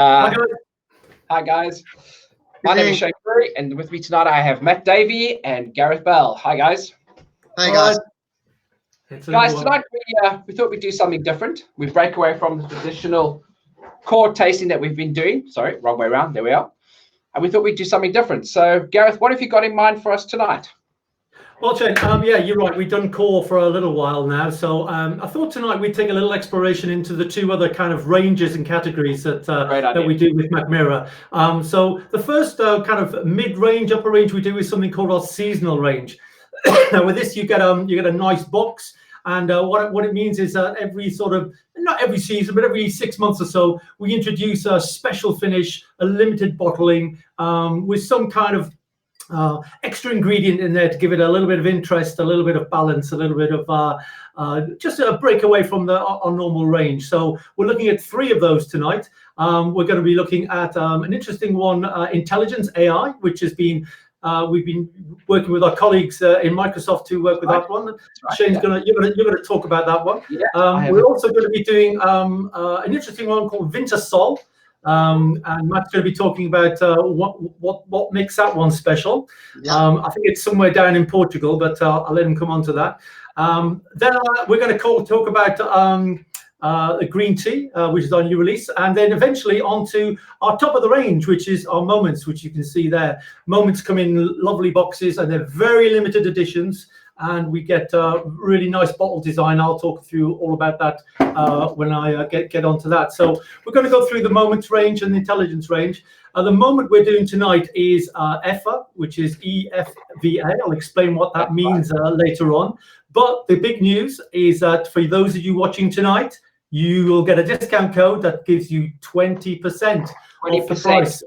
Hi Uh, guys. Hi guys, my name is Shane Curry, and with me tonight I have Matt Davey and Gareth Bell. Hi guys. Hey guys. Guys, tonight we thought we'd do something different. We break away from the traditional core tasting that we've been doing. Sorry, wrong way around. There we are. And we thought we'd do something different. So, Gareth, what have you got in mind for us tonight? Well, Shane, yeah, you're right. We've done core for a little while now. So I thought tonight we'd take a little exploration into the two other kind of ranges and categories that we do with Mackmyra. So the first kind of mid-range, upper range we do is something called our seasonal range. Now with this, you get a nice box. And what it means is that every sort of, not every season, but every 6 months or so, we introduce a special finish, a limited bottling with some kind of extra ingredient in there to give it a little bit of interest, a little bit of balance, a little bit of just a break away from our normal range. So we're looking at 3 of those tonight. We're going to be looking at an interesting one, intelligence AI, which has been we've been working with our colleagues in Microsoft to work with that one. Right, Shane's you're gonna talk about that one. Yeah, we're also going to be doing an interesting one called Winter Sol. And Matt's going to be talking about what makes that one special. Yeah. I think it's somewhere down in Portugal, but I'll let him come on to that. Then we're going to talk about the green tea, which is our new release, and then eventually onto our top of the range, which is our moments, which you can see there. Moments come in lovely boxes, and they're very limited editions. And we get really nice bottle design. I'll talk through all about that when I get onto that. So we're going to go through the moments range and the intelligence range. The moment we're doing tonight is EFVA, which is EFVA. I'll explain what that means later on. But the big news is that for those of you watching tonight, you will get a discount code that gives you 20% off the price.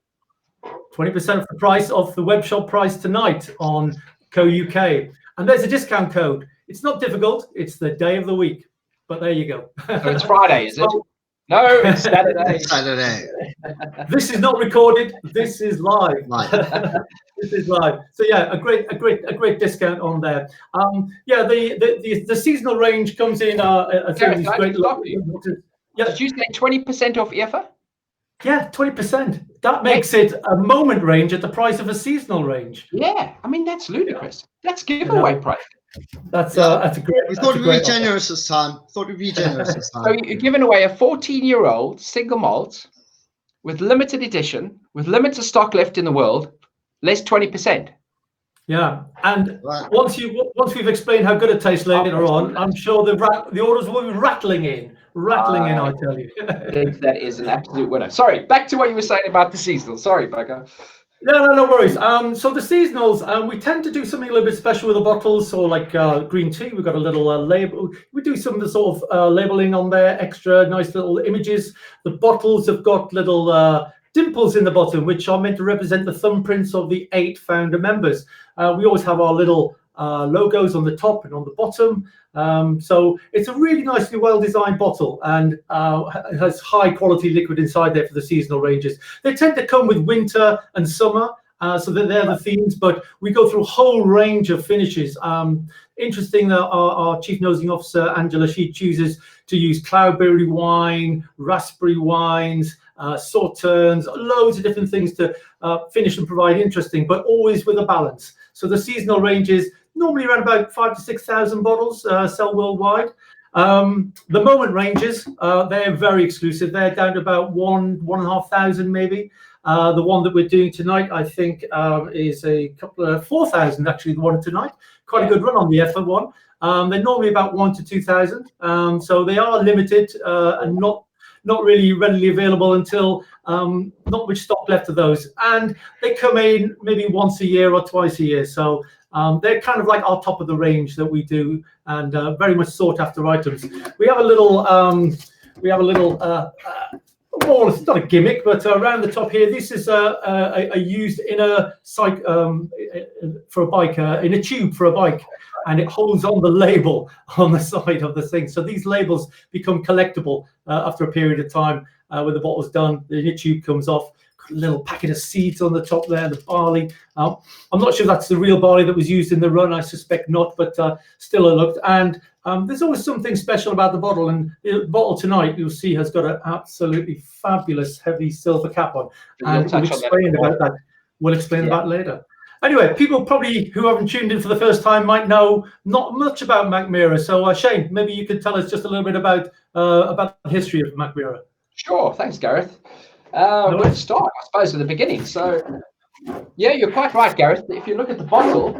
20% of the price of the web shop price tonight on Co.uk. And there's a discount code. It's not difficult. It's the day of the week. But there you go. So it's Friday, is it? No, it's Saturday. Saturday. This is not recorded. This is live. This is live. So yeah, a great discount on there. Yeah, the seasonal range comes in. Gareth, yeah. Did you say 20% off EFVA? Yeah, 20%. That makes it a moment range at the price of a seasonal range. Yeah, I mean that's ludicrous. That's giveaway price. That's a great. We thought we'd be generous this time. So you're giving away a 14-year-old single malt with limited edition, with limited stock left in the world, less 20%. Yeah, and once we've explained how good it tastes later on, I'm sure the orders will be rattling in, I tell you. That is an absolute winner. Sorry, back to what you were saying about the seasonal. Sorry, Becca. No worries. So the seasonals, we tend to do something a little bit special with the bottles. So like green tea, we've got a little label. We do some of the sort of labeling on there, extra nice little images. The bottles have got little dimples in the bottom, which are meant to represent the thumbprints of the 8 founder members. We always have our little logos on the top and on the bottom. So it's a really nicely well-designed bottle, and it has high-quality liquid inside there for the seasonal ranges. They tend to come with winter and summer, so that they're the themes, but we go through a whole range of finishes. Interesting that our Chief Nosing Officer, Angela, she chooses to use cloudberry wine, raspberry wines, sauternes, loads of different things to finish and provide interesting, but always with a balance. So the seasonal ranges, normally around about 5,000 to 6,000 bottles sell worldwide. The moment ranges, they're very exclusive. They're down to about 1,500 maybe. The one that we're doing tonight, I think, is a couple of 4,000 actually. The one tonight, quite a good run on the EFVA one. They're normally about 1,000 to 2,000, so they are limited and not really readily available until not much stock left of those, and they come in maybe once a year or twice a year. So they're kind of like our top of the range that we do, and very much sought after items. We have a little well, it's not a gimmick, but around the top here, this is a used inner for a bike, in a tube for a bike, and it holds on the label on the side of the thing. So these labels become collectible after a period of time. When the bottle's done, the inner tube comes off. Got a little packet of seeds on the top there, the barley. I'm not sure that's the real barley that was used in the run. I suspect not, but still it looked. And There's always something special about the bottle, and the bottle tonight you'll see has got an absolutely fabulous heavy silver cap on, and we'll explain about that. We'll explain about later. Anyway, people probably who haven't tuned in for the first time might know not much about Mackmyra. So Shane, maybe you could tell us just a little bit about the history of Mackmyra. Sure, thanks, Gareth. We'll start, I suppose, at the beginning. So, yeah, you're quite right, Gareth. If you look at the bottle,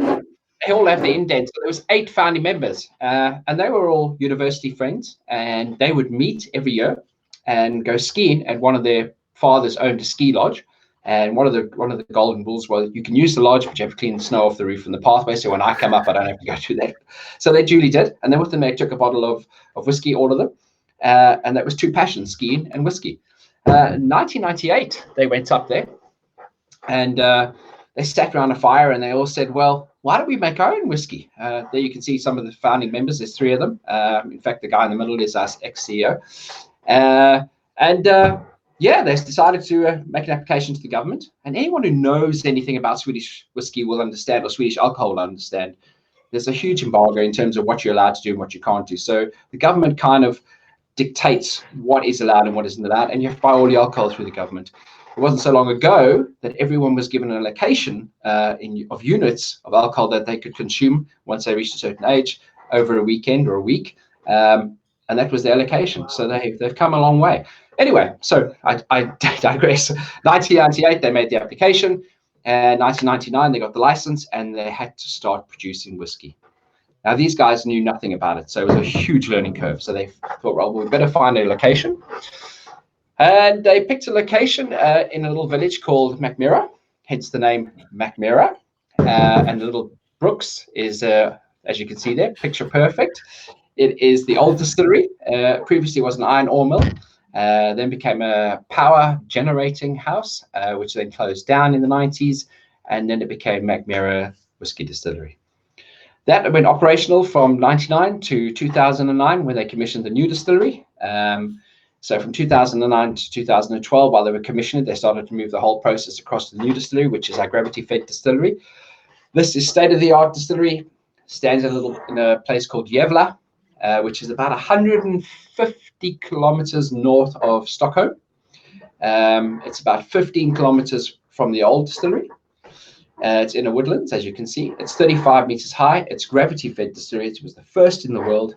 they all have the indent. So there was 8 founding members, and they were all university friends, and they would meet every year and go skiing at one of their fathers owned a ski lodge. And one of the golden rules was you can use the lodge, but you have to clean the snow off the roof and the pathway. So when I come up, I don't have to go through that. So they duly did, and then with them they took a bottle of whiskey, all of them, and that was 2 passions: skiing and whiskey. In 1998, they went up there, and they sat around a fire, and they all said, "Well, why don't we make our own whiskey?" There you can see some of the founding members. There's 3 of them. In fact, the guy in the middle is our ex-CEO, yeah, they decided to make an application to the government. And anyone who knows anything about Swedish whiskey will understand, or Swedish alcohol will understand, there's a huge embargo in terms of what you're allowed to do and what you can't do. So the government kind of dictates what is allowed and what isn't allowed, and you have to buy all the alcohol through the government. It wasn't so long ago that everyone was given an allocation of units of alcohol that they could consume once they reached a certain age over a weekend or a week. And that was the allocation. So they've come a long way. Anyway, so I digress. 1998, they made the application, and 1999, they got the license, and they had to start producing whiskey. Now, these guys knew nothing about it, so it was a huge learning curve. So they thought, well, we better find a location. And they picked a location in a little village called Mackmyra, hence the name Mackmyra. And the little brooks is, as you can see there, picture perfect. It is the old distillery. Previously was an iron ore mill. Then became a power generating house, which then closed down in the 90s, and then it became Mackmyra Whiskey Distillery. That went operational from 99 to 2009, when they commissioned the new distillery. So from 2009 to 2012, while they were commissioning, they started to move the whole process across to the new distillery, which is our gravity-fed distillery. This is state-of-the-art distillery, stands in a place called Gävle, which is about 150 kilometers north of Stockholm. It's about 15 kilometers from the old distillery. It's in the woodlands, as you can see. It's 35 meters high. It's gravity-fed distillery. It was the first in the world.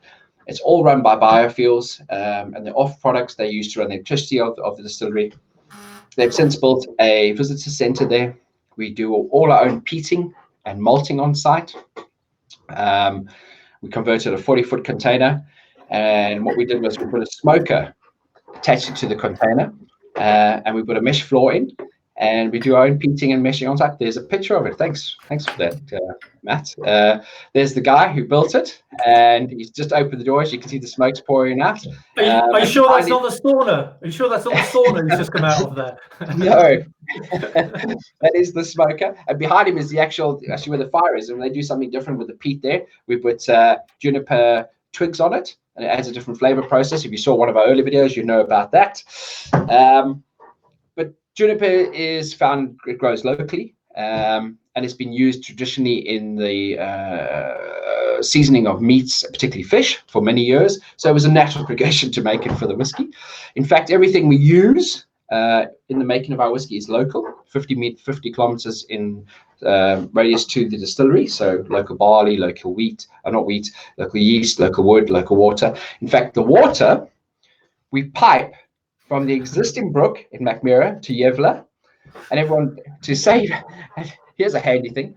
It's all run by biofuels, and the off products they use to run the electricity of the distillery. They've since built a visitor center there. We do all our own peating and malting on site. We converted a 40-foot container, and what we did was we put a smoker attached to the container, and we put a mesh floor in, and we do our own peating and meshing on site. There's a picture of it. Thanks for that, Matt. There's the guy who built it, and he's just opened the door. As you can see, the smoke's pouring out. Are you sure that's not the sauna? Are you sure that's not the sauna who's just come out of there? No, that is the smoker. And behind him is actually where the fire is. And they do something different with the peat there. We put juniper twigs on it, and it adds a different flavor process. If you saw one of our early videos, you know about that. But juniper is found, it grows locally, and it's been used traditionally in the seasoning of meats, particularly fish, for many years. So it was a natural progression to make it for the whiskey. In fact, everything we use in the making of our whiskey is local, 50 kilometers in radius to the distillery. So local barley, local wheat, local yeast, local wood, local water. In fact, the water we pipe from the existing brook in Mackmyra to Gävle, and everyone to save. Here's a handy thing.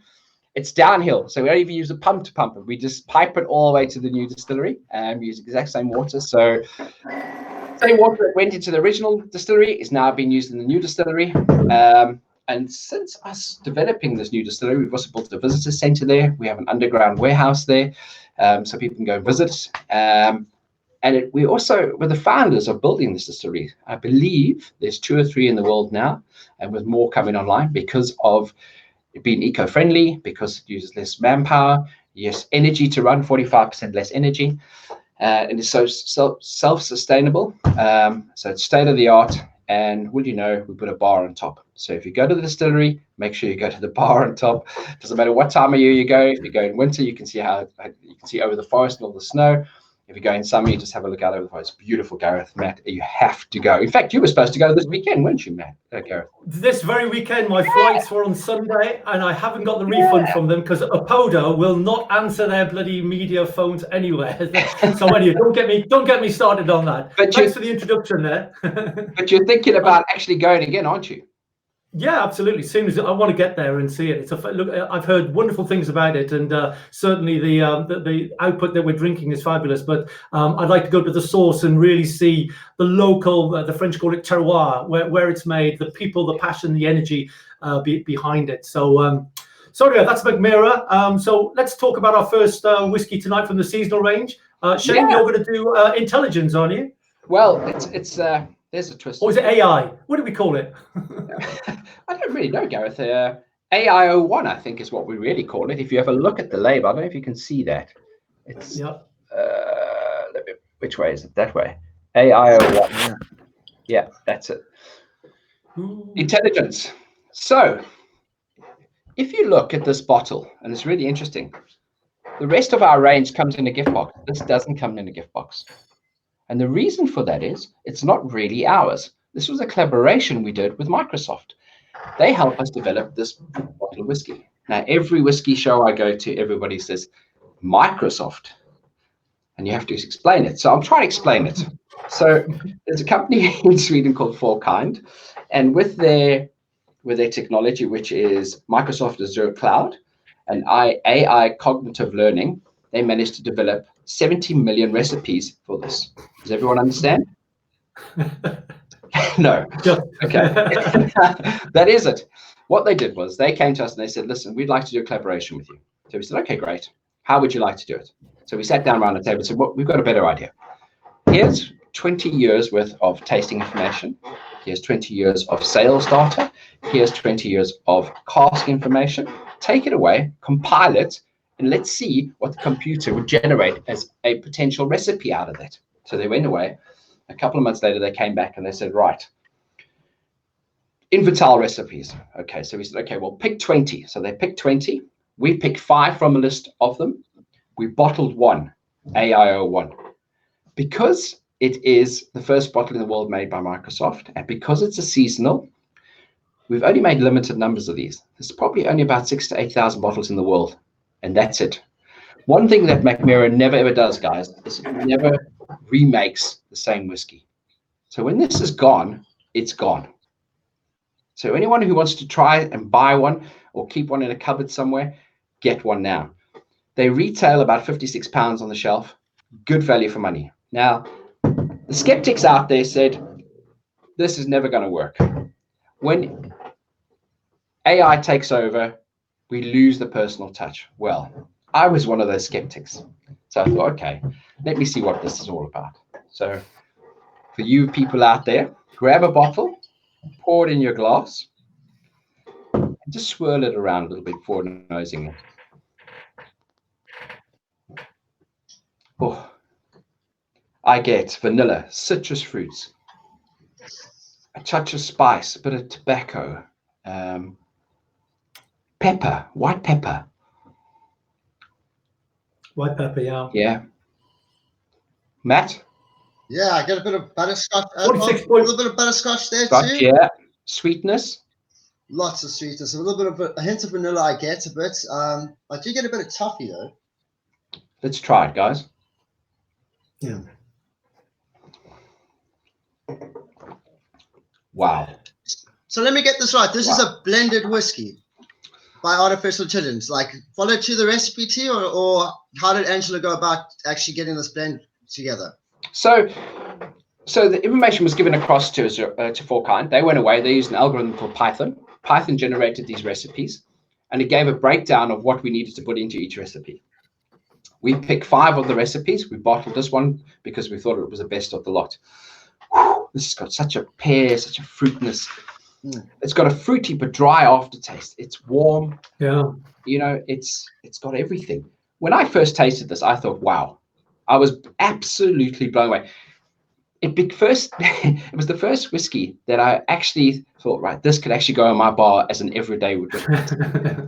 It's downhill, so we don't even use a pump to pump it. We just pipe it all the way to the new distillery, and we use the exact same water. So same water that went into the original distillery is now being used in the new distillery. And since us developing this new distillery, we've also built a visitor center there. We have an underground warehouse there, so people can go and visit. And we also were the founders of building this distillery. I believe there's 2 or 3 in the world now, and with more coming online because of it being eco-friendly, because it uses less manpower, yes, energy to run, 45% less energy, and it's so self-sustainable. So it's state-of-the-art, and would you know, we put a bar on top. So if you go to the distillery, make sure you go to the bar on top. Doesn't matter what time of year you go. If you go in winter, you can see over the forest and all the snow. If you go in summer, you just have a look out over the fire. It's beautiful, Gareth, Matt. You have to go. In fact, you were supposed to go this weekend, weren't you, Matt? Gareth? This very weekend, my flights were on Sunday, and I haven't got the refund from them because Apodo will not answer their bloody media phones anywhere. So anyway, don't get me started on that. But thanks for the introduction there. But you're thinking about actually going again, aren't you? Yeah, absolutely. As soon as I want to get there and see it, look. I've heard wonderful things about it, and certainly the output that we're drinking is fabulous. But I'd like to go to the source and really see the local. The French call it terroir, where it's made, the people, the passion, the energy behind it. So yeah, that's Mackmyra. So let's talk about our first whiskey tonight from the seasonal range. Shane, you're going to do intelligence, aren't you? Well, it's there's a twist. Or is it AI? What do we call it? I don't really know, Gareth. AIO1, I think, is what we really call it. If you have a look at the label, I don't know if you can see that. It's which way is it? That way. AIO1. Yeah, that's it. Ooh. Intelligence. So, if you look at this bottle, and it's really interesting, the rest of our range comes in a gift box. This doesn't come in a gift box. And the reason for that is it's not really ours. This was a collaboration we did with Microsoft. They help us develop this bottle of whiskey. Now, every whiskey show I go to, everybody says, Microsoft. And you have to explain it. So I'm trying to explain it. So there's a company in Sweden called Fourkind. And with their technology, which is Microsoft Azure Cloud and AI cognitive learning, they managed to develop 70 million recipes for this. Does everyone understand? No. Okay. That is it. What they did was they came to us and they said, listen, we'd like to do a collaboration with you. So we said, okay, great. How would you like to do it? So we sat down around the table and said, well, we've got a better idea. Here's 20 years worth of tasting information. Here's 20 years of sales data. Here's 20 years of cask information. Take it away, compile it, and let's see what the computer would generate as a potential recipe out of that. So they went away. A couple of months later, they came back and they said, right, infantile recipes. Okay, so we said, okay, well, pick 20. So they picked 20. We picked 5 from a list of them. We bottled 1, AIO1. Because it is the first bottle in the world made by Microsoft, and because it's a seasonal, we've only made limited numbers of these. There's probably only about 6,000 to 8,000 bottles in the world. And that's it. One thing that Mackmyra never ever does, guys, is it never remakes the same whiskey. So when this is gone, it's gone. So anyone who wants to try and buy one or keep one in a cupboard somewhere, get one now. They retail about £56 on the shelf. Good value for money. Now, the skeptics out there said, this is never going to work. When AI takes over, we lose the personal touch. Well, I was one of those skeptics. So I thought, okay, let me see what this is all about. So for you people out there, grab a bottle, pour it in your glass, and just swirl it around a little bit before nosing it. Oh, I get vanilla, citrus fruits, a touch of spice, a bit of tobacco, pepper, white pepper. White pepper, yeah. Yeah. Matt? Yeah, I get a bit of butterscotch. A 46 little bit of butterscotch there Scotch, too. yeah. Sweetness. Lots of sweetness. A little bit of a hint of vanilla. I get a bit. I do get a bit of toffee though. Let's try it, guys. Yeah. Wow. So let me get this right. This is a blended whiskey by Artificial Intelligence. Like, follow to the recipe too, or how did Angela go about actually getting this blend together? So the information was given across to Fourkind. They went away. They used an algorithm called Python. Python generated these recipes, and it gave a breakdown of what we needed to put into each recipe. We picked 5 of the recipes. We bottled this one because we thought it was the best of the lot. This has got such a pear, such a fruitness. It's got a fruity but dry aftertaste. It's warm. Yeah. You know, it's got everything. When I first tasted this, I thought, wow. I was absolutely blown away. It was the first whiskey that I actually thought, right, this could actually go in my bar as an everyday drink.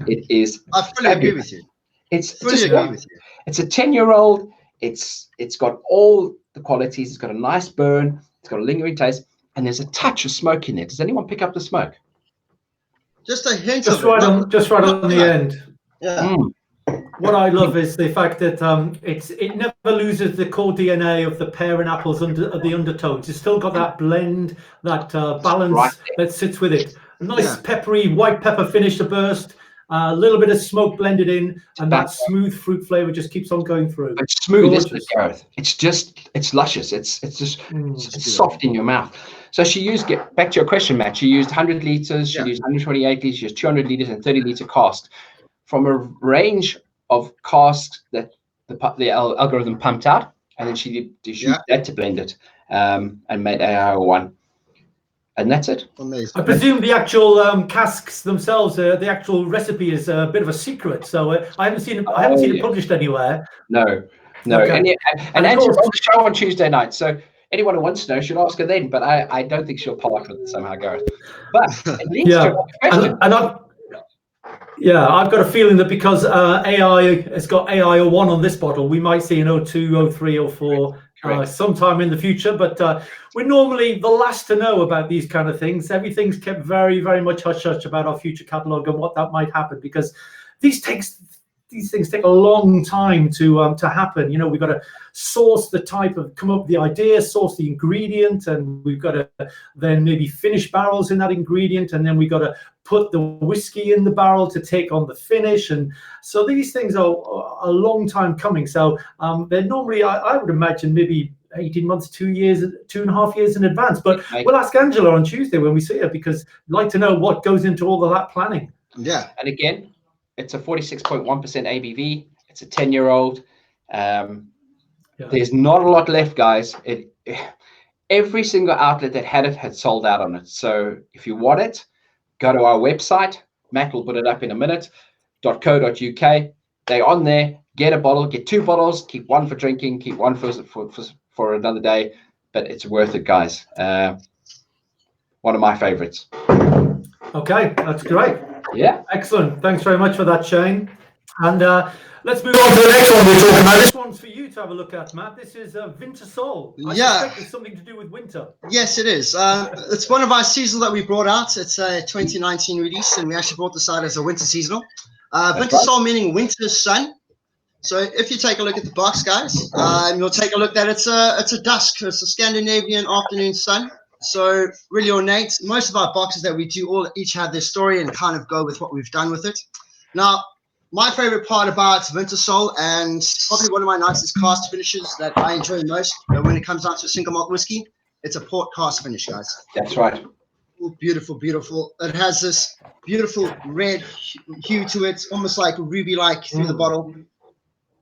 It is. I fully agree with you. It's a 10-year-old. It's got all the qualities. It's got a nice burn. It's got a lingering taste, and there's a touch of smoke in it. Does anyone pick up the smoke? Just a hint just of it. Just right on the end. Yeah. What I love is the fact that it never loses the core DNA of the pear and apples under the undertones. It's still got that blend, that balance that sits with it. A nice peppery white pepper finish to burst, a little bit of smoke blended in, and that smooth fruit flavor just keeps on going through. It's smooth, isn't it, Gareth? It's luscious. It's just it's soft in your mouth. So she used, get back to your question, Matt, she used 100 liters, she used 128 liters, she used 200 liters and 30-liter cask from a range of casks that the algorithm pumped out, and then she used that to blend it and made AI01. And that's it. Amazing. I presume the actual casks themselves, the actual recipe is a bit of a secret. So I haven't seen it published anywhere. No. Okay. And Angela's on the show on Tuesday night. So anyone who wants to know should ask her then. But I don't think she'll part with it somehow, Gareth. But it leads to a question. I've got a feeling that because AI has got AI01 on this bottle, we might see an 02, 03, 04 sometime in the future. But we're normally the last to know about these kind of things. Everything's kept very, very much hush-hush about our future catalogue and what that might happen, because these things take a long time to happen. You know, we've got to source the type of, come up with the idea, source the ingredient, and we've got to then maybe finish barrels in that ingredient, and then we've got to put the whiskey in the barrel to take on the finish. And so these things are a long time coming. So they're normally, I would imagine, maybe 18 months, 2 years, 2.5 years in advance. But we'll ask Angela on Tuesday when we see her, because I'd like to know what goes into all of that planning. Yeah. And again, it's a 46.1% ABV. It's a 10-year-old. There's not a lot left, guys. Every single outlet that had it had sold out on it. So if you want it, go to our website. Matt will put it up in a minute. .co.uk. They're on there. Get a bottle. Get 2 bottles. Keep one for drinking. Keep one for another day. But it's worth it, guys. One of my favorites. Okay, that's great. Yeah. Excellent. Thanks very much for that, Shane. And let's move on to the next one we're talking about. This one's for you to have a look at, Matt. This is Winter Sol. I suspect it's something to do with winter. Yes, it is. It's one of our seasonal that we brought out. It's a 2019 release, and we actually brought this out as a winter seasonal. Winter Sol meaning winter sun. So if you take a look at the box, guys, you'll take a look that it's a dusk. It's a Scandinavian afternoon sun. So really ornate. Most of our boxes that we do each have their story and kind of go with what we've done with it. Now, my favorite part about Winter Sol, and probably one of my nicest cast finishes that I enjoy most when it comes down to single malt whiskey, it's a port cast finish, guys. That's right. Beautiful, beautiful. It has this beautiful red hue to it, almost like ruby-like through the bottle.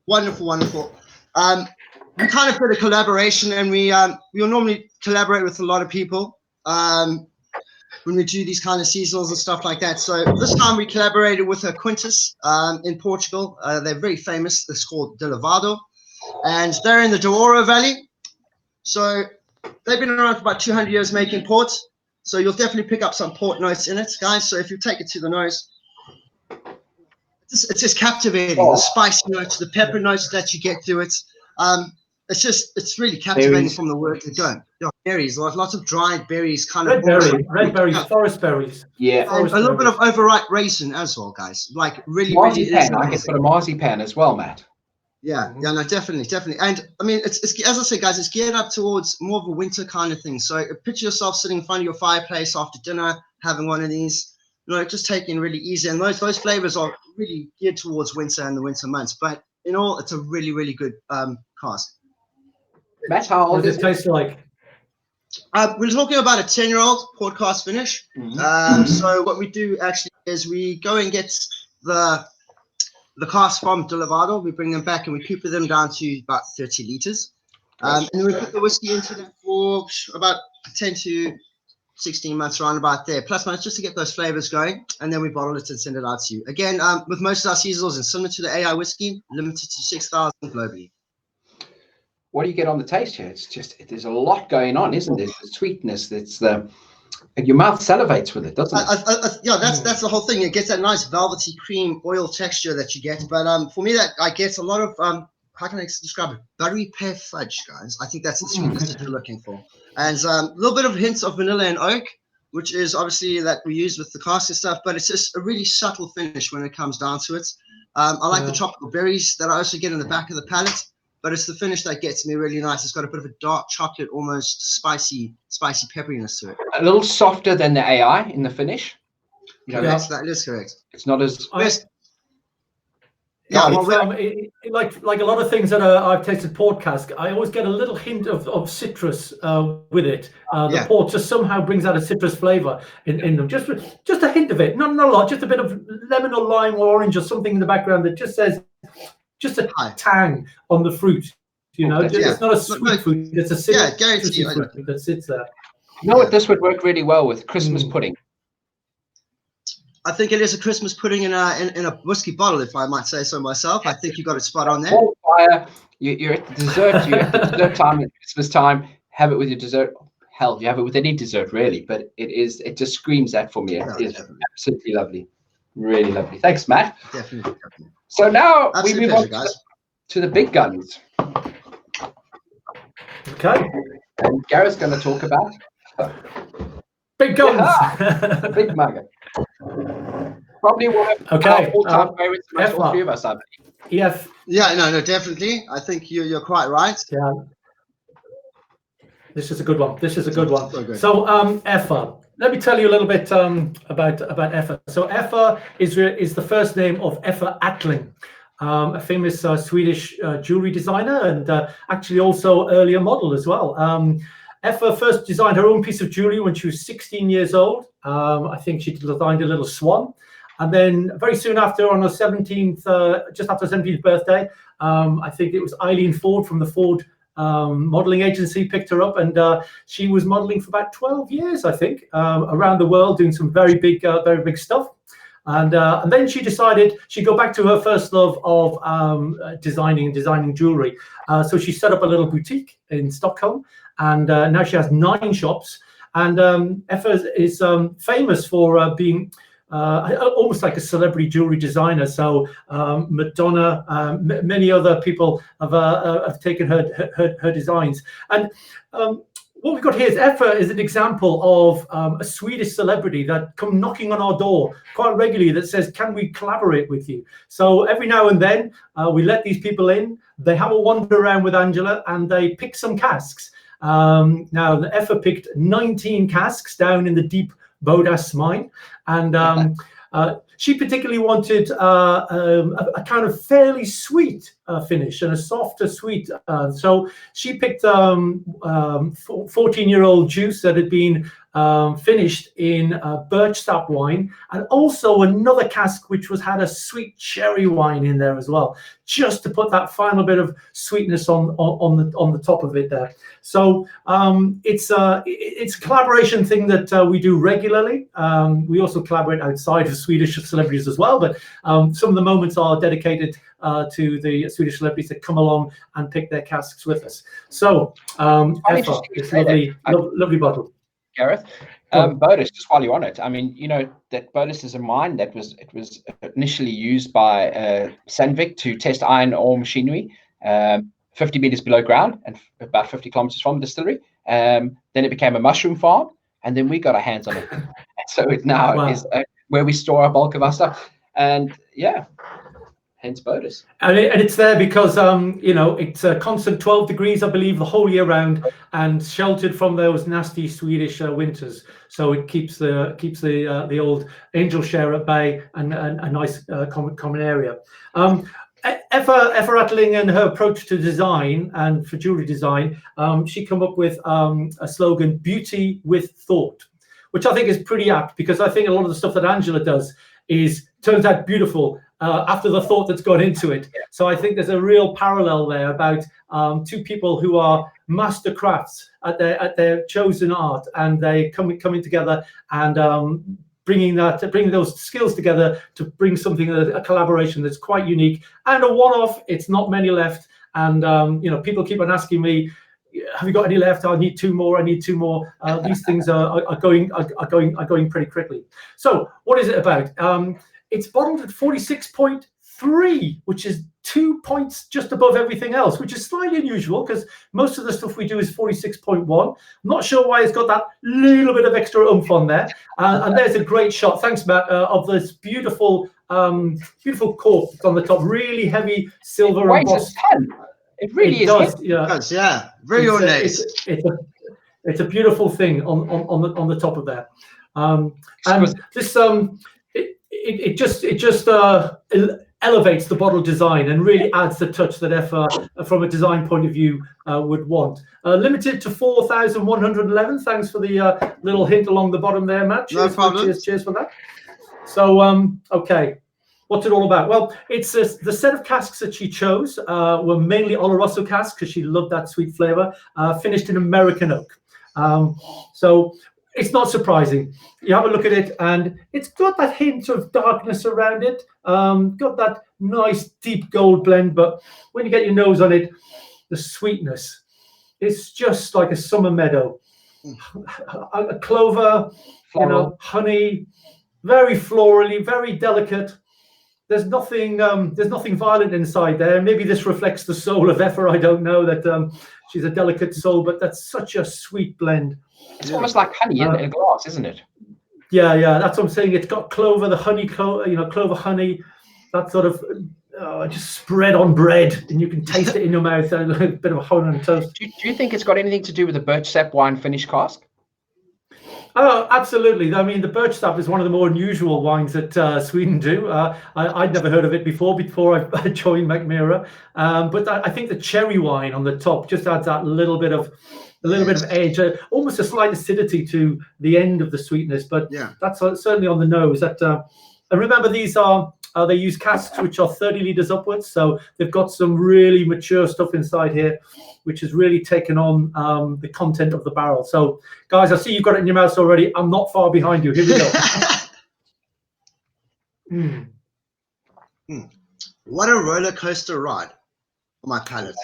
Wonderful, wonderful. We kind of did a collaboration, and we'll normally collaborate with a lot of people when we do these kind of seasonals and stuff like that. So this time we collaborated with a Quintus in Portugal. They're very famous. It's called De Lavado, and they're in the Douro Valley. So they've been around for about 200 years making port. So you'll definitely pick up some port notes in it, guys. So if you take it to the nose, it's just captivating. The spicy notes, the pepper notes that you get through it. It's really captivating berries. From the word to go. Berries, lots of dried berries, kind of red berries, forest berries. Yeah, and a little bit of overripe raisin as well, guys. Like really, marzipan. I guess, but a marzipan as well, Matt. Yeah, no, definitely. And I mean, it's as I say, guys, it's geared up towards more of a winter kind of thing. So picture yourself sitting in front of your fireplace after dinner, having one of these. You know, just taking really easy, and those flavors are really geared towards winter and the winter months. But in all, it's a really, really good cask. Matt, how old does it taste like? We're talking about a 10-year-old port cast finish. So what we do actually is we go and get the cask from De Lavado. We bring them back and we keep them down to about 30 liters. And we put the whiskey into them for about 10 to 16 months, around about there, plus minus, just to get those flavors going. And then we bottle it and send it out to you. Again, with most of our seasonals, and similar to the AI whiskey, limited to 6,000 globally. What do you get on the taste here? It's just, there's a lot going on, isn't there? The sweetness, your mouth salivates with it, doesn't it? Yeah, that's the whole thing. It gets that nice velvety cream oil texture that you get. But for me, that I get a lot of how can I describe it? Buttery pear fudge, guys. I think that's the sweetness that you're looking for. And a little bit of hints of vanilla and oak, which is obviously that we use with the cask and stuff, but it's just a really subtle finish when it comes down to it. I like the tropical berries that I also get in the back of the palate, but it's the finish that gets me really nice. It's got a bit of a dark chocolate, almost spicy pepperiness to it. A little softer than the AI in the finish. That is correct. It's not as... like a lot of things that I've tasted port cask, I always get a little hint of citrus with it. The port just somehow brings out a citrus flavor in them. Just a hint of it, not a lot, just a bit of lemon or lime or orange or something in the background that just says, just a tang on the fruit. It's not a sweet fruit, it's a citrusy fruit that sits there. You know what, this would work really well with Christmas pudding. I think it is a Christmas pudding in a whiskey bottle, if I might say so myself. I think you got it spot on there. You're at the dessert. You're at the dessert time at Christmas time. Have it with your dessert. Hell, you have it with any dessert, really. But it just screams that for me. It is absolutely lovely, really lovely. Thanks, Matt. Definitely. So now we move on to the big guns. Okay. And Gareth's going to talk about big guns. The big mugger. Probably one of our all-time favorites amongst all three of us, I believe. Yes. Yeah, no, definitely. I think you're quite right. Yeah. This is a good one. So, Effa. Let me tell you a little bit about Effa. So, Effa is the first name of Effa Attling, a famous Swedish jewelry designer and actually also earlier model as well. Effa first designed her own piece of jewelry when she was 16 years old. I think she designed a little swan. And then very soon after, on her 17th, just after her 17th birthday, I think it was Eileen Ford from the Ford modeling agency picked her up, and she was modeling for about 12 years, I think, around the world, doing some very big stuff. And then she decided she'd go back to her first love of designing jewelry. So she set up a little boutique in Stockholm, and now she has 9 shops. And Effa is famous for being almost like a celebrity jewelry designer. So Madonna, many other people have taken her designs. And what we've got here is Effa is an example of a Swedish celebrity that come knocking on our door quite regularly that says, can we collaborate with you? So every now and then we let these people in, they have a wander around with Angela and they pick some casks. Now Effa picked 19 casks down in the deep Bodas mine, and she particularly wanted a kind of fairly sweet finish and a softer sweet. So she picked 14-year-old juice that had been finished in birch sap wine, and also another cask which had a sweet cherry wine in there as well, just to put that final bit of sweetness on the top of it there. So it's a collaboration thing that we do regularly. We also collaborate outside of Swedish celebrities as well, but some of the moments are dedicated to the Swedish celebrities that come along and pick their casks with us. So Effa, this lovely bottle. Gareth, Bodas, just while you're on it, I mean, you know that Bodas is a mine that was initially used by Sandvik to test iron ore machinery, 50 meters below ground and about 50 kilometers from the distillery. Then it became a mushroom farm, and then we got our hands on it. And so it now is where we store our bulk of our stuff. And yeah, hence Bodas. And it's there because it's a constant 12 degrees, I believe, the whole year round, and sheltered from those nasty Swedish winters. So it keeps the old angel share at bay and a nice common area. Effa Attling and her approach to design and for jewelry design, she come up with a slogan, "Beauty with Thought," which I think is pretty apt, because I think a lot of the stuff that Angela does turns out beautiful after the thought that's gone into it. So I think there's a real parallel there about two people who are master crafts at their chosen art, and they coming together and bringing those skills together to bring something, a collaboration that's quite unique and a one-off. It's not many left, and people keep on asking me, have you got any left? I need 2 more. I need 2 more. These things are going pretty quickly. So what is it about? It's bottled at 46.3 3, which is 2 points just above everything else, which is slightly unusual because most of the stuff we do is 46.1. I'm not sure why it's got that little bit of extra oomph on there. And there's a great shot, thanks Matt, of this beautiful beautiful cork on the top, really heavy silver embossed. It really does, is. yeah. It does, yeah. Very ornate. It's a beautiful thing on the top of there. And this it just elevates the bottle design and really adds the touch that Effa, from a design point of view, would want. Limited to 4,111. Thanks for the little hint along the bottom there, Matt. Cheers, no problem. Cheers for that. So, okay, what's it all about? Well, it's the set of casks that she chose were mainly Oloroso casks because she loved that sweet flavor, finished in American oak. So it's not surprising. You have a look at it, and it's got that hint of darkness around it. Got that nice deep gold blend, but when you get your nose on it, the sweetness, it's just like a summer meadow. A clover, floral, honey, very florally, very delicate. There's nothing violent inside there. Maybe this reflects the soul of Effa. I don't know that she's a delicate soul, but that's such a sweet blend. It's almost like honey in a glass, isn't it? Yeah, that's what I'm saying. It's got clover, the honey, clover honey, that sort of just spread on bread, and you can taste it in your mouth. A bit of a hole on toast. Do you think it's got anything to do with the birch sap wine finish cask? Oh, absolutely. I mean, the birch sap is one of the more unusual wines that Sweden do. I'd never heard of it before I joined Mackmyra. But I think the cherry wine on the top just adds that little bit of edge, almost a slight acidity to the end of the sweetness. But yeah, that's certainly on the nose. And remember, these are they use casks which are 30 liters upwards, so they've got some really mature stuff inside here, which has really taken on the content of the barrel. So, guys, I see you've got it in your mouth already. I'm not far behind you. Here we go. What a roller coaster ride on my palate.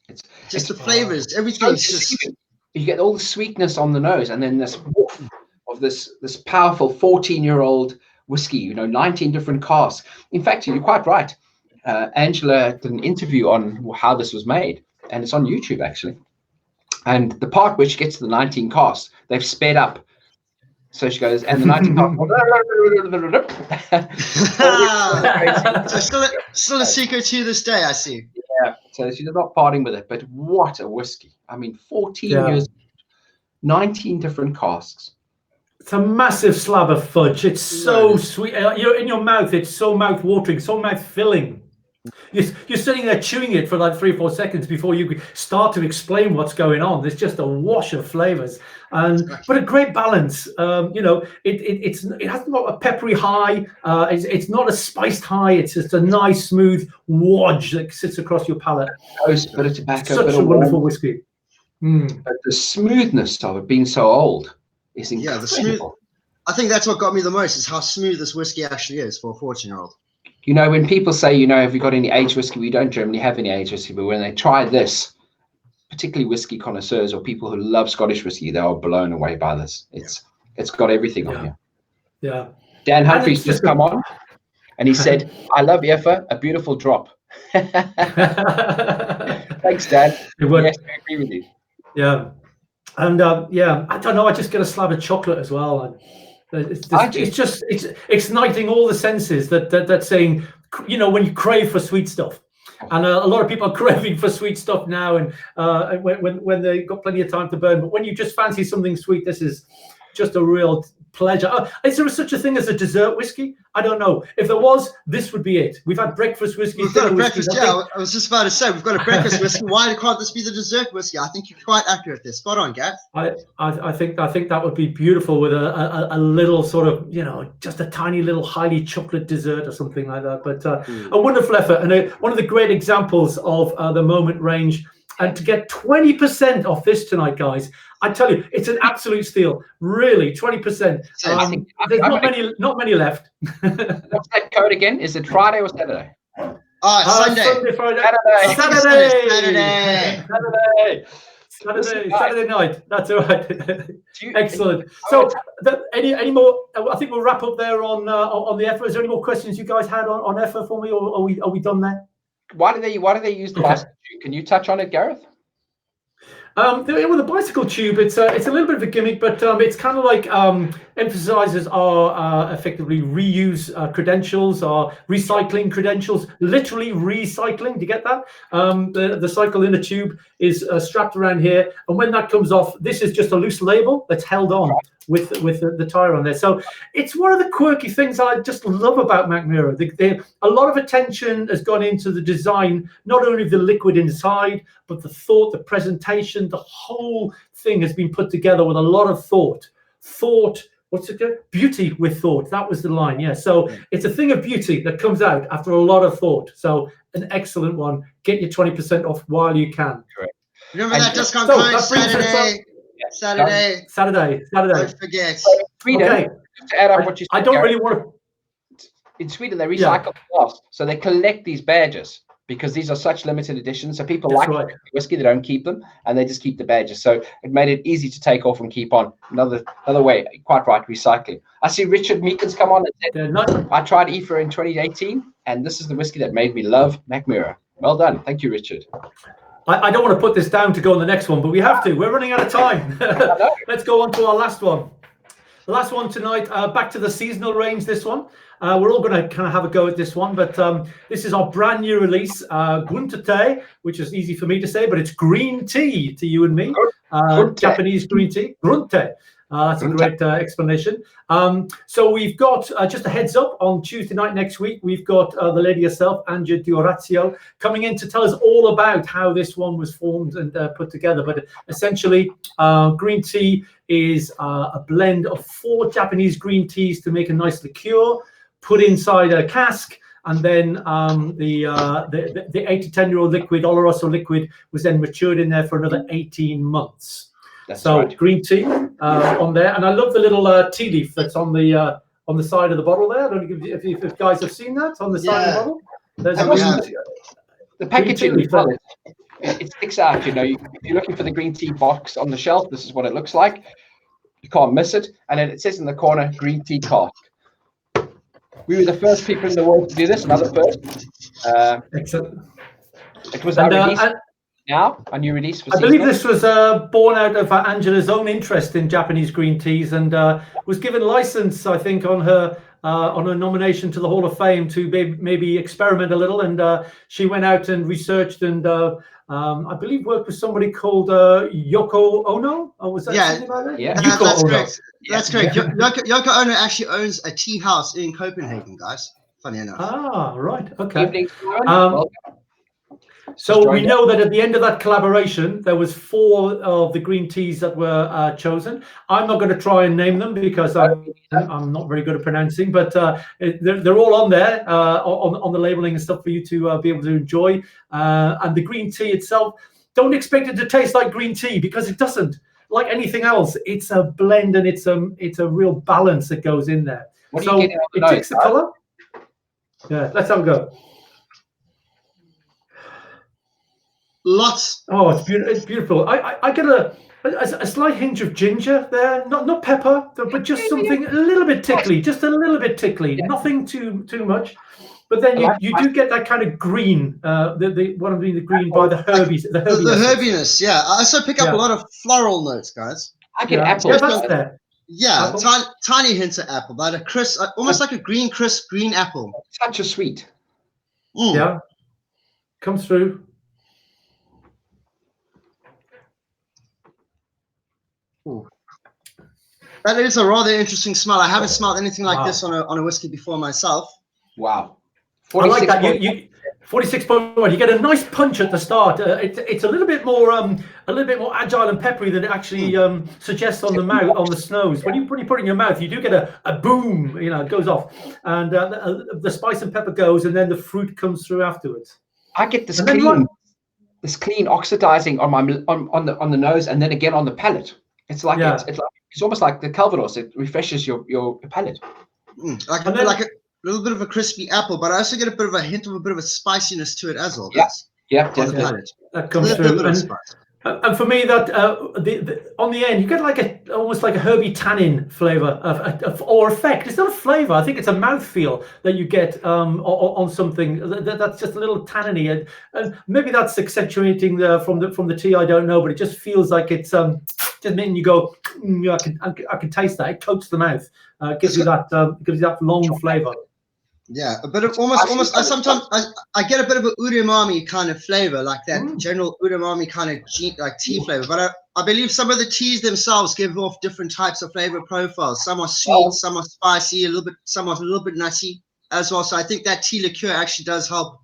It's just the flavors, everything's just. You get all the sweetness on the nose, and then this woof of this powerful 14-year-old whiskey. 19 different casks. In fact, you're quite right. Angela did an interview on how this was made, and it's on YouTube actually. And the part which gets to the 19 casks, they've sped up. So she goes, and the 19 casks. So still a secret to this day, I see. Yeah. So she's not parting with it, but what a whiskey! I mean, 14 years, 19 different casks. It's a massive slab of fudge. It's so sweet. You're in your mouth. It's so mouth-watering, so mouth-filling. You're sitting there chewing it for like 3 or 4 seconds before you start to explain what's going on. There's just a wash of flavors, but a great balance. It hasn't got a peppery high. It's not a spiced high. It's just a nice, smooth wodge that sits across your palate. Bit of tobacco, such a wonderful whiskey. But the smoothness of it being so old. Yeah, the smooth. I think that's what got me the most is how smooth this whiskey actually is for a 14-year-old. When people say, have you got any aged whiskey? We don't generally have any aged whiskey, but when they try this, particularly whiskey connoisseurs or people who love Scottish whiskey, they are blown away by this. It's got everything on here. Yeah. Dan Humphries just come on, and he said, "I love Effa, a beautiful drop." Thanks, Dan. Yes, I agree with you. Yeah. And I don't know. I just get a slab of chocolate as well. It's igniting all the senses. That's saying, when you crave for sweet stuff, and a lot of people are craving for sweet stuff now, and when they've got plenty of time to burn. But when you just fancy something sweet, this is just a real pleasure. Is there such a thing as a dessert whiskey? I don't know. If there was, this would be it. We've had breakfast whiskey. We've got a breakfast. Yeah, I was just about to say we've got a breakfast whiskey. Why can't this be the dessert whiskey? I think you're quite accurate there. Spot on, Gav. I think that would be beautiful with a little sort of just a tiny little highly chocolate dessert or something like that. But a wonderful effort and one of the great examples of the Moment range. And to get 20% off this tonight, guys, I tell you, it's an absolute steal. Really, 20%. There's not many left. What's that code again? Is it Friday or Saturday? Sunday. Sunday, Friday. Saturday night. That's all right. Excellent. So, any more? I think we'll wrap up there on the EFA. Is there any more questions you guys had on EFA for me, or are we done there? Why do they use the bicycle tube? Can you touch on it, Gareth? With the bicycle tube, it's a little bit of a gimmick, but it's kind of like emphasizes our effectively reuse credentials, our recycling credentials, literally recycling. Do you get that? The cycle in the tube is strapped around here, and when that comes off, this is just a loose label that's held on with the tire on there. So it's one of the quirky things I just love about Mackmyra. A lot of attention has gone into the design, not only of the liquid inside, but the thought, the presentation, the whole thing has been put together with a lot of thought. What's it called? Beauty with thought. That was the line. Yeah. So it's a thing of beauty that comes out after a lot of thought. So an excellent one. Get your 20% off while you can. Correct. Remember that discount code Saturday. Saturday. Don't forget. Sweden, okay. To add up what you said, I don't really want to. In Sweden, they recycle glass, so they collect these badges because these are such limited editions. So people whiskey, they don't keep them, and they just keep the badges. So it made it easy to take off and keep on. Another way, quite right, recycling. I see Richard Meekins come on and said, I tried EFA in 2018, and this is the whiskey that made me love Mackmyra. Well done. Thank you, Richard. I don't want to put this down to go on the next one, but we have to. We're running out of time. Let's go on to our last one. The last one tonight, back to the seasonal range, this one. We're all going to kind of have a go at this one, but this is our brand new release, Grunte, which is easy for me to say, but it's green tea to you and me. Japanese green tea, Grunte. That's a great explanation. So we've got, just a heads up, on Tuesday night next week, we've got the lady herself, Anja Diorazio, coming in to tell us all about how this one was formed and put together. But essentially, green tea is a blend of 4 Japanese green teas to make a nice liqueur, put inside a cask, and then the 8 to 10-year-old liquid, Oloroso liquid, was then matured in there for another 18 months. That's so right. Green tea on there, and I love the little tea leaf that's on the side of the bottle there. I don't know if you guys have seen that on the side of the bottle. There's the packaging, it sticks out. You know, if you're looking for the green tea box on the shelf, this is what it looks like. You can't miss it, and then it says in the corner, green tea cask. We were the first people in the world to do this. Another first. Excellent. It was our release. Now, a new release for seasonal. I believe this was born out of Angela's own interest in Japanese green teas, and was given license, I think, on her nomination to the Hall of Fame to maybe experiment a little. And she went out and researched, and I believe worked with somebody called Yoko Ono. Or was that something like that? Yeah, that's correct. That's correct. Yoko Ono actually owns a tea house in Copenhagen, guys. Funny enough. Ah, right. Okay. So we know that at the end of that collaboration, there was 4 of the green teas that were chosen. I'm not going to try and name them because I'm not very good at pronouncing, but they're all on there on the labeling and stuff for you to be able to enjoy. And the green tea itself, don't expect it to taste like green tea because it doesn't. Like anything else, it's a blend and it's a real balance that goes in there. So it takes the color. Yeah, let's have a go. Lots. Oh, it's beautiful. I get a slight hinge of ginger there, not pepper, but just something a little bit tickly, just a little bit tickly. Yeah. Nothing too much. But then you do get that kind of green, the green by the herbies, the herbiness. Yeah, I also pick up a lot of floral notes, guys. I get apple. Yeah, that's there. Yeah, tiny hints of apple, but a crisp, almost like a crisp green apple. Such a sweet. Mm. Yeah, comes through. Ooh. That is a rather interesting smell. I haven't smelled anything like this on a whiskey before myself. Wow. I like that. 46.1. You get a nice punch at the start. It's a little bit more agile and peppery than it actually suggests on the mouth, on the nose. When you put it in your mouth, you do get a boom. You know, it goes off, and the spice and pepper goes, and then the fruit comes through afterwards. I get this clean oxidizing on the nose, and then again on the palate. It's like it's almost like the Calvados. It refreshes your palate. Like a little bit of a crispy apple, but I also get a bit of a hint of a bit of a spiciness to it as well. Yeah, definitely. That comes through. And for me, that on the end, you get like almost like a herby tannin flavor or effect. It's not a flavor. I think it's a mouthfeel that you get on something that's just a little tanniny, and maybe that's accentuating from the tea. I don't know, but it just feels like it's just making you go. I can taste that. It coats the mouth. Gives you that long flavor. Yeah, a bit of almost. I get a bit of an udamami kind of flavor, like that general udamami kind of tea flavor. But I believe some of the teas themselves give off different types of flavor profiles. Some are sweet, some are spicy, some are a little bit nutty as well. So I think that tea liqueur actually does help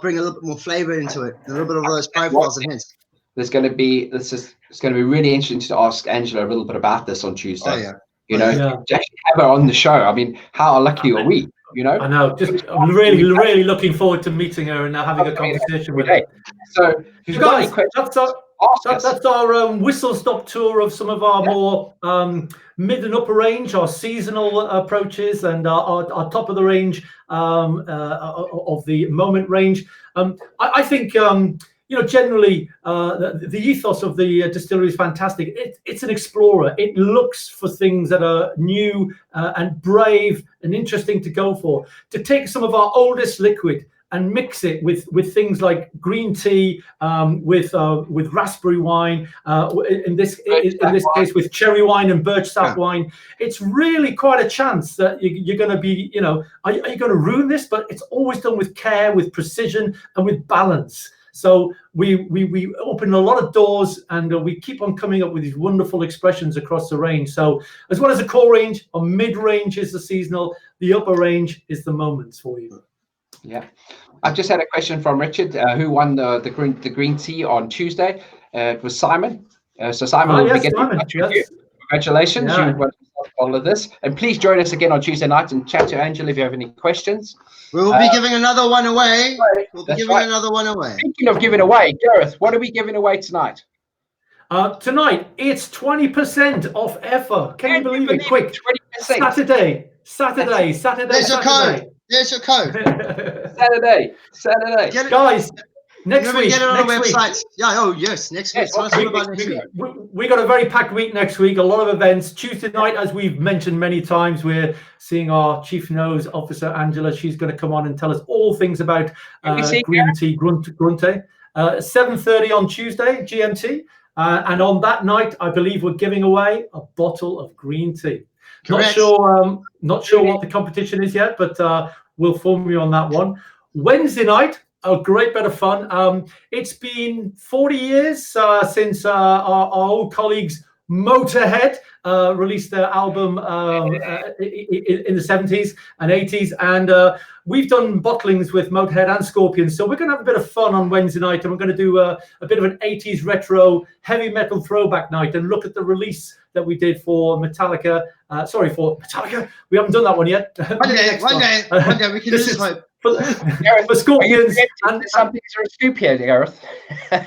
bring a little bit more flavor into it, a little bit of those profiles and hints. It's going to be really interesting to ask Angela a little bit about this on Tuesday. Oh yeah. To actually have her on the show. I mean, how lucky are we? I know. I'm really looking forward to meeting her and having a conversation with her. So, guys, that's our whistle stop tour of some of our more mid and upper range, our seasonal approaches, and our top of the range of the moment range. I think. Generally, the ethos of the distillery is fantastic. It's an explorer. It looks for things that are new and brave and interesting to go for. To take some of our oldest liquid and mix it with things like green tea, with raspberry wine, in this case with cherry wine and birch sap wine. It's really quite a chance that you're going to be, are you going to ruin this? But it's always done with care, with precision, and with balance. So we open a lot of doors, and we keep on coming up with these wonderful expressions across the range. So as well as the core range, our mid-range is the seasonal, the upper range is the moments for you. Yeah, I've just had a question from Richard, who won the green tea on Tuesday. It was Simon. So Simon will be getting in touch with you. Congratulations, you won all of this, and please join us again on Tuesday night and chat to Angela if you have any questions. We will be giving another one away. Another one away. Speaking of giving away, Gareth, what are we giving away tonight? Tonight it's 20% off EFA. Can you believe it? Quick, 20%. Saturday. There's your code. There's your code. Saturday. Guys, next week. Get it on our website. Yeah. Oh yes, next week. We got a very packed week next week. A lot of events. Tuesday night, as we've mentioned many times, we're seeing our Chief Nose Officer Angela. She's going to come on and tell us all things about green tea, grunte. 7:30 on Tuesday GMT, and on that night, I believe we're giving away a bottle of green tea. Correct. Not sure what the competition is yet, but we'll inform you on that one. Wednesday night. A great bit of fun. It's been 40 years since our old colleagues Motorhead released their album in the 70s and 80s, and we've done bottlings with Motorhead and Scorpions, so we're going to have a bit of fun on Wednesday night, and we're going to do a bit of an 80s retro heavy metal throwback night and look at the release that we did for Metallica. For Metallica. We haven't done that one yet. One day we can do this. For Scorpions and something to a scoop here, Gareth.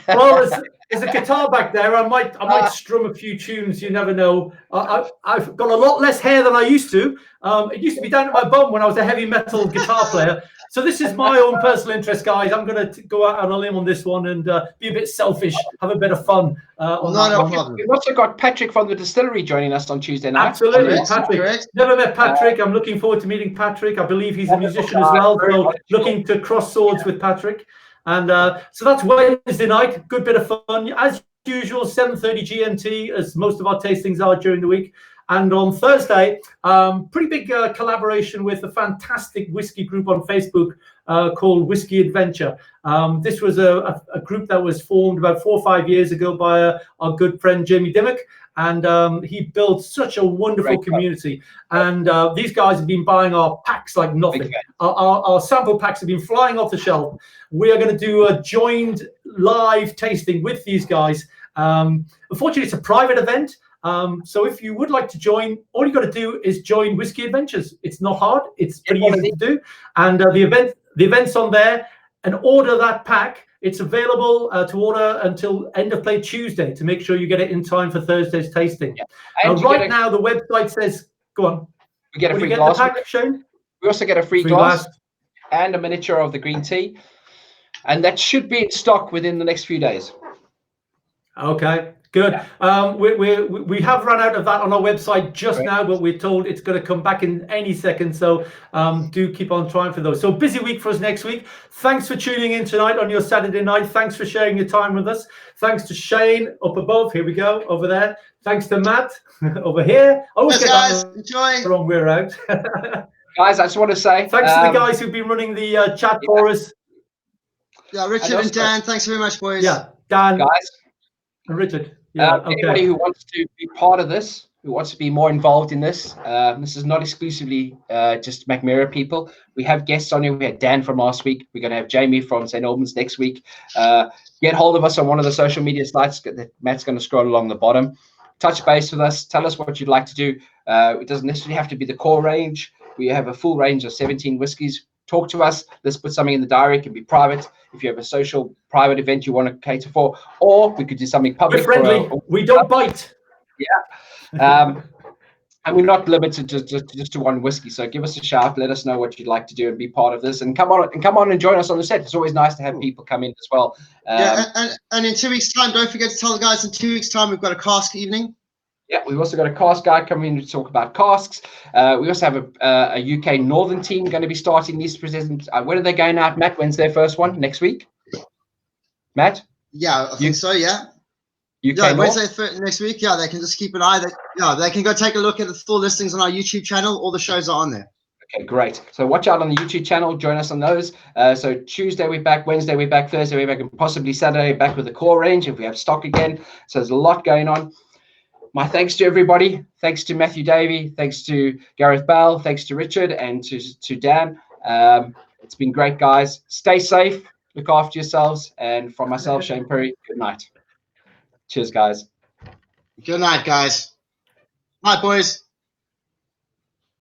Well, there's a guitar back there. I might strum a few tunes. You never know. I've got a lot less hair than I used to. It used to be down at my bum when I was a heavy metal guitar player. So this is my own personal interest, guys. I'm going to go out on a limb on this one and be a bit selfish, have a bit of fun. We've also got Patrick from the distillery joining us on Tuesday night. Absolutely, Patrick. Never met Patrick. I'm looking forward to meeting Patrick. I believe he's a musician as well. So looking to cross swords with Patrick. And so that's Wednesday night. Good bit of fun. As usual, 7:30 GMT, as most of our tastings are during the week. And on Thursday, pretty big collaboration with a fantastic whiskey group on Facebook called Whisky Adventure. This was a group that was formed about 4 or 5 years ago by our good friend Jamie Dimmock. And he built such a wonderful community. And these guys have been buying our packs like nothing. Our sample packs have been flying off the shelf. We are going to do a joined live tasting with these guys. Unfortunately, it's a private event. So if you would like to join, all you got to do is join Whisky Adventures. It's not hard. It's pretty easy to do. And the event's on there. And order that pack. It's available to order until end of play Tuesday to make sure you get it in time for Thursday's tasting. Yeah. Right now, the website says, go on. We get a free glass. Pack, Shane? We also get a free glass and a miniature of the green tea. And that should be in stock within the next few days. Okay. Good. Yeah. We have run out of that on our website just now, but we're told it's going to come back in any second. So do keep on trying for those. So busy week for us next week. Thanks for tuning in tonight on your Saturday night. Thanks for sharing your time with us. Thanks to Shane up above. Here we go, over there. Thanks to Matt over here. Yes, guys, enjoy. The wrong way around. Guys, I just want to say thanks to the guys who've been running the chat for us. Yeah, Richard and Dan, thanks very much, boys. Yeah, Dan. Guys. And Richard. Yeah, okay. Anybody who wants to be part of this, who wants to be more involved in this, this is not exclusively just Mackmyra people. We have guests on here. We had Dan from last week. We're going to have Jamie from St. Albans next week. Get hold of us on one of the social media sites that Matt's going to scroll along the bottom. Touch base with us. Tell us what you'd like to do. It doesn't necessarily have to be the core range. We have a full range of 17 whiskies. Talk to us. Let's put something in the diary. It can be private. If you have a social private event you want to cater for, or we could do something public. We're friendly. We don't bite. Yeah. And we're not limited just to one whiskey. So give us a shout. Let us know what you'd like to do and be part of this. And come on and join us on the set. It's always nice to have people come in as well. And in 2 weeks' time, don't forget to tell the guys in 2 weeks' time we've got a cask evening. Yeah, we've also got a cask guy coming in to talk about casks. We also have a UK Northern team going to be starting these presents. When are they going out, Matt? When's their first one? Next week? Matt? Yeah, I think so, yeah. UK Wednesday next week. Yeah, they can just keep an eye. They can go take a look at the full listings on our YouTube channel. All the shows are on there. Okay, great. So watch out on the YouTube channel. Join us on those. So Tuesday we're back, Wednesday we're back, Thursday we're back, and possibly Saturday back with the core range if we have stock again. So there's a lot going on. My thanks to everybody. Thanks to Matthew Davey. Thanks to Gareth Bell. Thanks to Richard and to Dan. It's been great, guys. Stay safe. Look after yourselves. And from myself, Shane Perry, good night. Cheers, guys. Good night, guys. Night, boys.